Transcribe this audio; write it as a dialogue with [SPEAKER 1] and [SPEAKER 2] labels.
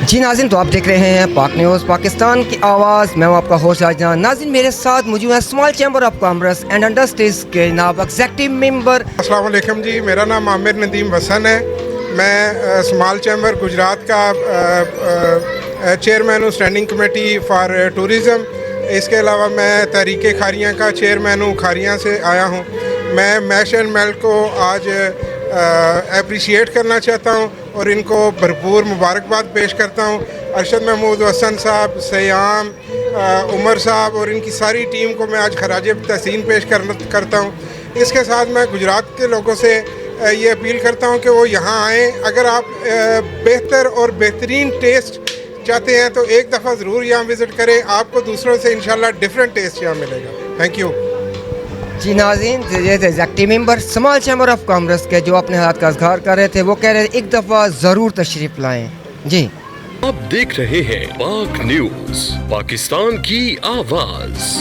[SPEAKER 1] جی ناظرین، تو آپ دیکھ رہے ہیں پاک نیوز پاکستان کی آواز. میں ہوں آپ کا ہوسٹ شاہجہاں. ناظرین، میرے ساتھ موجود ہیں small chamber of commerce and industries کے جناب ایگزیکٹو ممبر.
[SPEAKER 2] السلام علیکم جی، میرا نام عامر ندیم وسن ہے. میں اسمال چیمبر گجرات کا چیئرمین ہوں، اسٹینڈنگ کمیٹی فار ٹورزم. اس کے علاوہ میں تحریک کھاریاں کا چیئرمین ہوں، کھاریاں سے آیا ہوں. میں میش اینڈ میل کو آج اپریشیٹ کرنا چاہتا ہوں اور ان کو بھرپور مبارکباد پیش کرتا ہوں. ارشد محمود وسن صاحب، سیام، عمر صاحب اور ان کی ساری ٹیم کو میں آج خراج تحسین پیش کرتا ہوں. اس کے ساتھ میں گجرات کے لوگوں سے یہ اپیل کرتا ہوں کہ وہ یہاں آئیں. اگر آپ بہتر اور بہترین ٹیسٹ چاہتے ہیں تو ایک دفعہ ضرور یہاں وزٹ کریں. آپ کو دوسروں سے انشاءاللہ ڈیفرنٹ ٹیسٹ یہاں ملے گا. Thank you.
[SPEAKER 1] جی ناظرین، یہ تھے executive member small chamber of commerce کے جو اپنے حالات کا اظہار کر رہے تھے. وہ کہہ رہے تھے ایک دفعہ ضرور تشریف لائیں. جی
[SPEAKER 3] آپ دیکھ رہے ہیں پاک نیوز، پاکستان کی آواز.